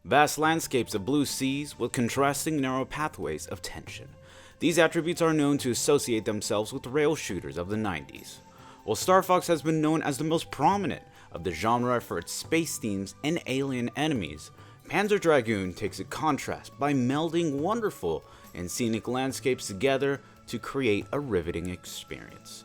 Vast landscapes of blue seas with contrasting narrow pathways of tension. These attributes are known to associate themselves with rail shooters of the 90s. While Star Fox has been known as the most prominent of the genre for its space themes and alien enemies, Panzer Dragoon takes a contrast by melding wonderful and scenic landscapes together to create a riveting experience.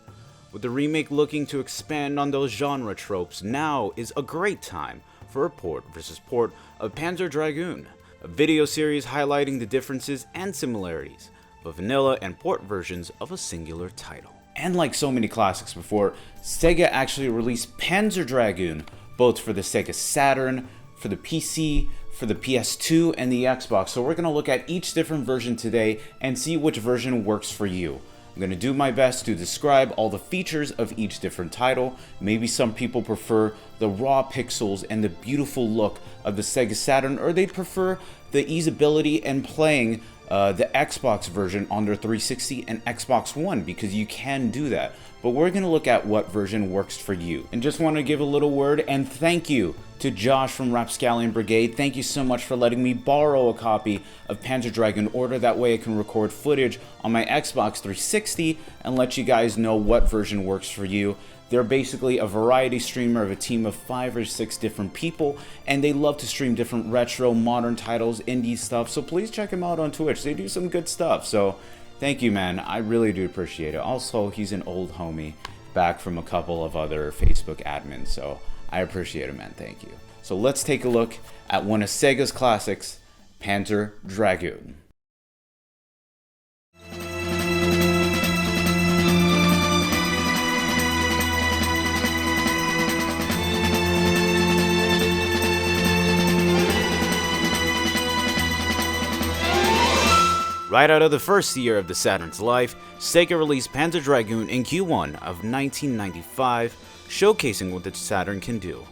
With the remake looking to expand on those genre tropes, now is a great time for a port versus port of Panzer Dragoon, a video series highlighting the differences and similarities of vanilla and port versions of a singular title. And like so many classics before, Sega actually released Panzer Dragoon both for the Sega Saturn, for the PC, for the PS2, and the Xbox. So we're going to look at each different version today and see which version works for you. I'm going to do my best to describe all the features of each different title. Maybe some people prefer the raw pixels and the beautiful look of the Sega Saturn, or they'd prefer the easeability and playing the Xbox version on their 360 and Xbox One, because you can do that. But we're going to look at what version works for you. And just want to give a little word and thank you to Josh from Rapscallion Brigade. Thank you so much for letting me borrow a copy of Panzer Dragoon Orta. That way I can record footage on my Xbox 360 and let you guys know what version works for you. They're basically a variety streamer of a team of 5 or 6 different people, and they love to stream different retro, modern titles, indie stuff, so please check them out on Twitch. They do some good stuff, so thank you, man. I really do appreciate it. Also, he's an old homie back from a couple of other Facebook admins, so I appreciate it, man. Thank you. So let's take a look at one of Sega's classics, Panzer Dragoon. Right out of the first year of the Saturn's life, Sega released Panzer Dragoon in Q1 of 1995, showcasing what the Saturn can do.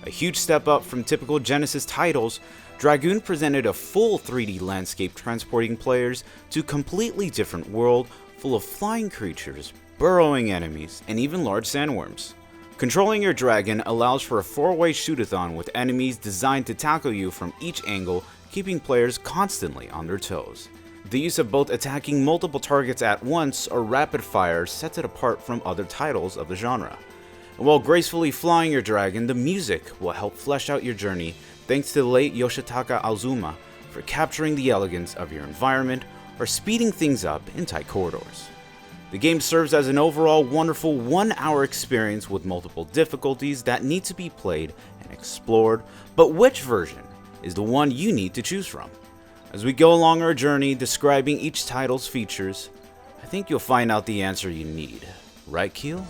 A huge step up from typical Genesis titles, Dragoon presented a full 3D landscape transporting players to a completely different world full of flying creatures, burrowing enemies, and even large sandworms. Controlling your dragon allows for a 4-way shoot-a-thon with enemies designed to tackle you from each angle, keeping players constantly on their toes. The use of both attacking multiple targets at once or rapid fire sets it apart from other titles of the genre. And while gracefully flying your dragon, the music will help flesh out your journey thanks to the late Yoshitaka Azuma for capturing the elegance of your environment or speeding things up in tight corridors. The game serves as an overall wonderful 1-hour experience with multiple difficulties that need to be played and explored, but which version is the one you need to choose from? As we go along our journey describing each title's features, I think you'll find out the answer you need. Right, Keel?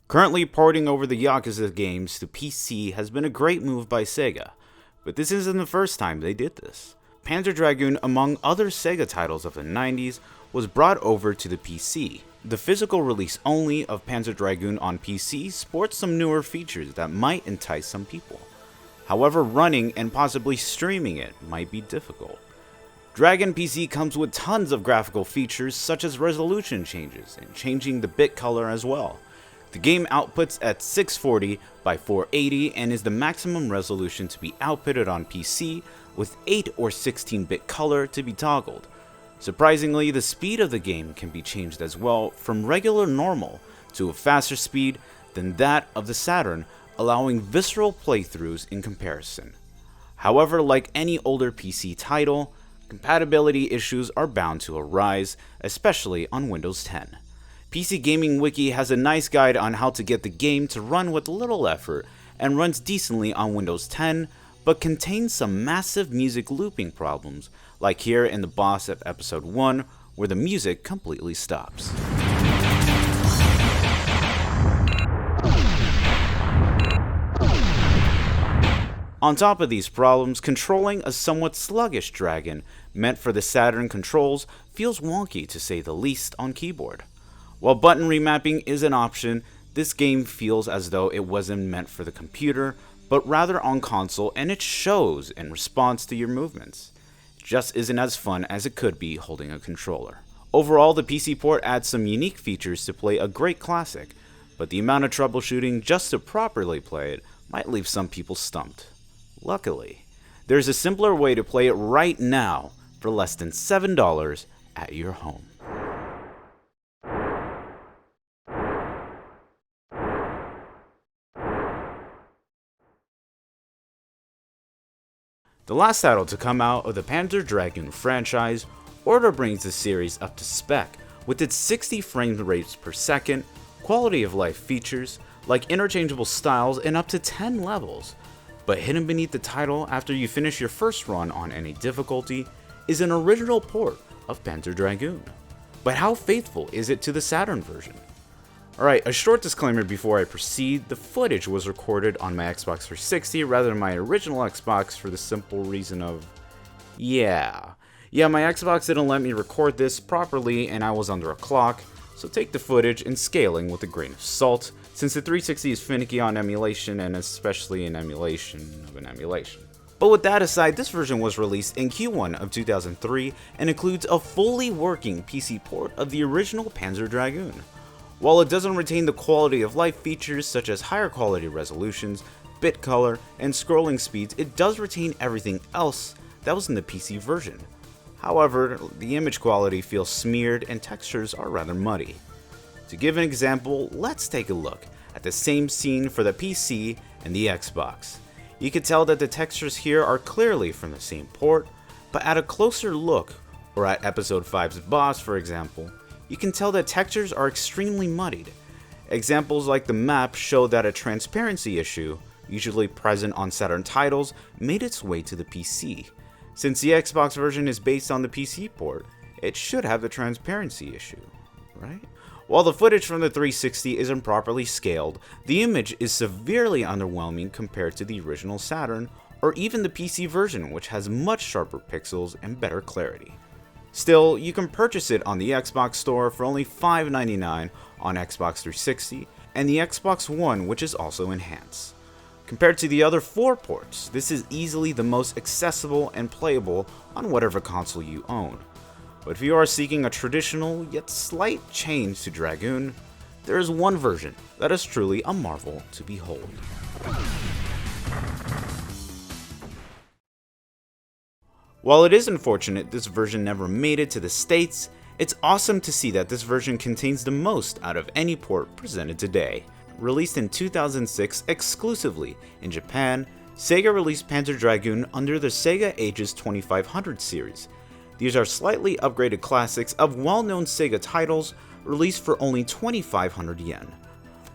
Currently porting over the Yakuza games to PC has been a great move by Sega, but this isn't the first time they did this. Panzer Dragoon, among other Sega titles of the 90s, was brought over to the PC. The physical release only of Panzer Dragoon on PC sports some newer features that might entice some people. However, running and possibly streaming it might be difficult. Dragon PC comes with tons of graphical features such as resolution changes and changing the bit color as well. The game outputs at 640 by 480 and is the maximum resolution to be outputted on PC, with 8 or 16-bit color to be toggled. Surprisingly, the speed of the game can be changed as well, from regular normal to a faster speed than that of the Saturn, allowing visceral playthroughs in comparison. However, like any older PC title, compatibility issues are bound to arise, especially on Windows 10. PC Gaming Wiki has a nice guide on how to get the game to run with little effort and runs decently on Windows 10, but contains some massive music looping problems, like here in the boss of episode 1, where the music completely stops. On top of these problems, controlling a somewhat sluggish dragon meant for the Saturn controls feels wonky to say the least on keyboard. While button remapping is an option, this game feels as though it wasn't meant for the computer, but rather on console, and it shows in response to your movements. It just isn't as fun as it could be holding a controller. Overall, the PC port adds some unique features to play a great classic, but the amount of troubleshooting just to properly play it might leave some people stumped. Luckily, there's a simpler way to play it right now for less than $7 at your home. The last title to come out of the Panzer Dragoon franchise, Orta brings the series up to spec with its 60 frame rates per second, quality of life features like interchangeable styles and up to 10 levels. But hidden beneath the title after you finish your first run on any difficulty is an original port of Panzer Dragoon. But how faithful is it to the Saturn version? Alright, a short disclaimer before I proceed. The footage was recorded on my Xbox 360 rather than my original Xbox for the simple reason of, yeah, my Xbox didn't let me record this properly and I was under a clock, so take the footage and scaling with a grain of salt, since the 360 is finicky on emulation and especially an emulation of an emulation. But with that aside, this version was released in Q1 of 2003 and includes a fully working PC port of the original Panzer Dragoon. While it doesn't retain the quality of life features such as higher quality resolutions, bit color, and scrolling speeds, it does retain everything else that was in the PC version. However, the image quality feels smeared and textures are rather muddy. To give an example, let's take a look at the same scene for the PC and the Xbox. You can tell that the textures here are clearly from the same port, but at a closer look, or at Episode 5's boss for example, you can tell that textures are extremely muddied. Examples like the map show that a transparency issue, usually present on Saturn titles, made its way to the PC. Since the Xbox version is based on the PC port, it should have the transparency issue, right? While the footage from the 360 isn't properly scaled, the image is severely underwhelming compared to the original Saturn, or even the PC version, which has much sharper pixels and better clarity. Still, you can purchase it on the Xbox Store for only $5.99 on Xbox 360 and the Xbox One, which is also enhanced. Compared to the other 4 ports, this is easily the most accessible and playable on whatever console you own. But if you are seeking a traditional yet slight change to Dragoon, there is one version that is truly a marvel to behold. While it is unfortunate this version never made it to the States, it's awesome to see that this version contains the most out of any port presented today. Released in 2006 exclusively in Japan, Sega released Panzer Dragoon under the Sega Ages 2500 series. These are slightly upgraded classics of well-known Sega titles released for only 2,500 yen.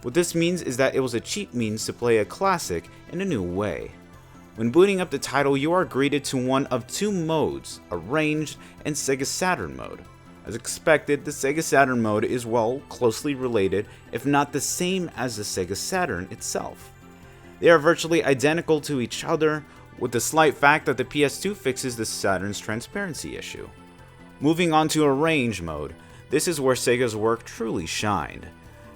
What this means is that it was a cheap means to play a classic in a new way. When booting up the title, you are greeted to one of 2 modes, Arranged and Sega Saturn mode. As expected, the Sega Saturn mode is closely related, if not the same as the Sega Saturn itself. They are virtually identical to each other, with the slight fact that the PS2 fixes the Saturn's transparency issue. Moving on to Arranged mode, this is where Sega's work truly shined.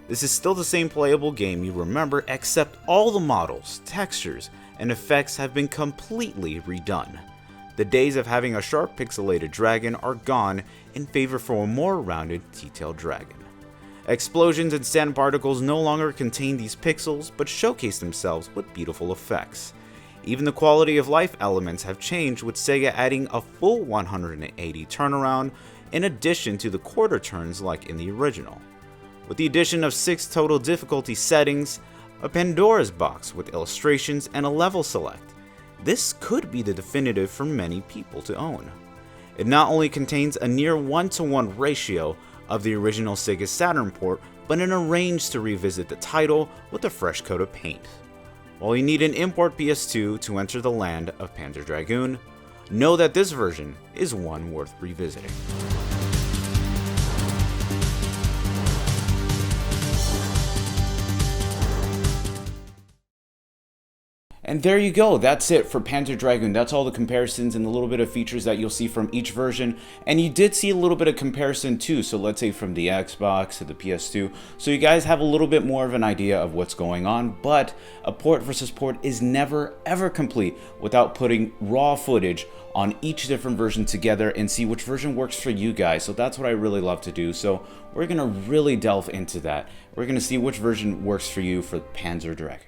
This is still the same playable game you remember, except all the models, textures, and effects have been completely redone. The days of having a sharp pixelated dragon are gone in favor for a more rounded, detailed dragon. Explosions and sand particles no longer contain these pixels, but showcase themselves with beautiful effects. Even the quality of life elements have changed, with Sega adding a full 180 turnaround in addition to the quarter turns like in the original. With the addition of 6 total difficulty settings, a Pandora's box with illustrations, and a level select, this could be the definitive for many people to own. It not only contains a near 1-to-1 ratio of the original Sega Saturn port, but an arranged to revisit the title with a fresh coat of paint. While you need an import PS2 to enter the land of Panzer Dragoon, know that this version is one worth revisiting. And there you go, that's it for Panzer Dragoon. That's all the comparisons and a little bit of features that you'll see from each version. And you did see a little bit of comparison too, so let's say from the Xbox to the PS2. So you guys have a little bit more of an idea of what's going on, but a port versus port is never ever complete without putting raw footage on each different version together and see which version works for you guys. So that's what I really love to do. So we're gonna really delve into that. We're gonna see which version works for you for Panzer Dragoon.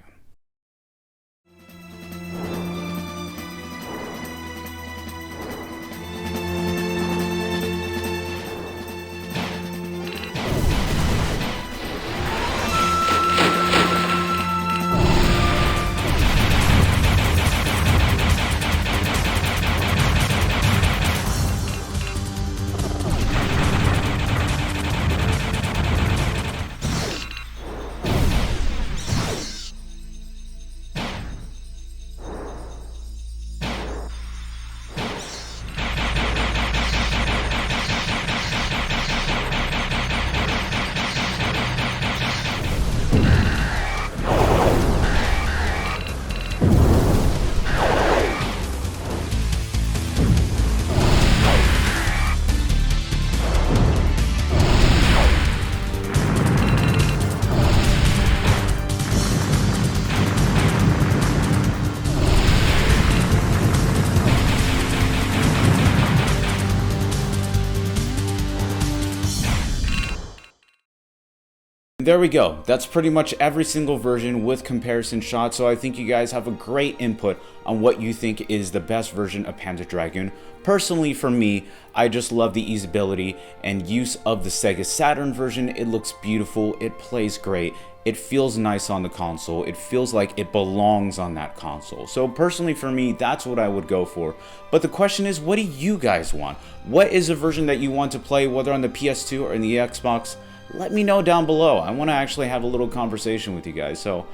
There we go. That's pretty much every single version with comparison shots, so I think you guys have a great input on what you think is the best version of Panzer Dragoon. Personally, for me, I just love the easeability and use of the Sega Saturn version. It looks beautiful, it plays great, it feels nice on the console, it feels like it belongs on that console. So personally for me, that's what I would go for. But the question is, what do you guys want? What is a version that you want to play, whether on the PS2 or in the Xbox? Let me know down below. I want to actually have a little conversation with you guys, so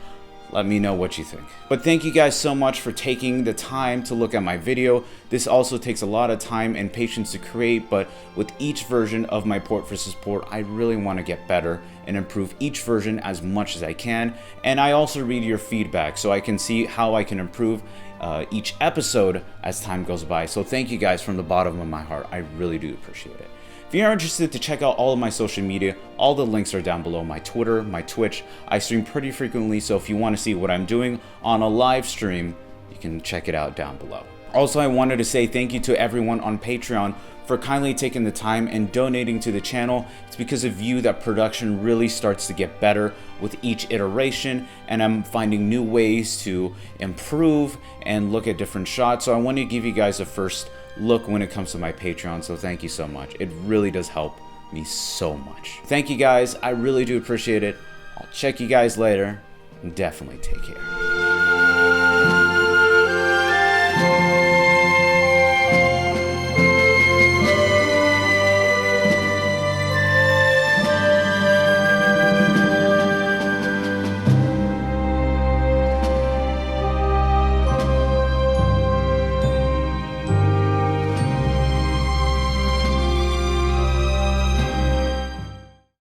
let me know what you think. But thank you guys so much for taking the time to look at my video. This also takes a lot of time and patience to create, but with each version of my port versus port, I really want to get better and improve each version as much as I can. And I also read your feedback so I can see how I can improve each episode as time goes by. So thank you guys from the bottom of my heart. I really do appreciate it. If you're interested to check out all of my social media, all the links are down below. My Twitter, my Twitch. I stream pretty frequently, so if you want to see what I'm doing on a live stream, you can check it out down below. Also, I wanted to say thank you to everyone on Patreon for kindly taking the time and donating to the channel. It's because of you that production really starts to get better with each iteration, and I'm finding new ways to improve and look at different shots. So I want to give you guys a first look when it comes to my Patreon, so thank you so much. It really does help me so much. Thank you guys, I really do appreciate it. I'll check you guys later, and definitely take care.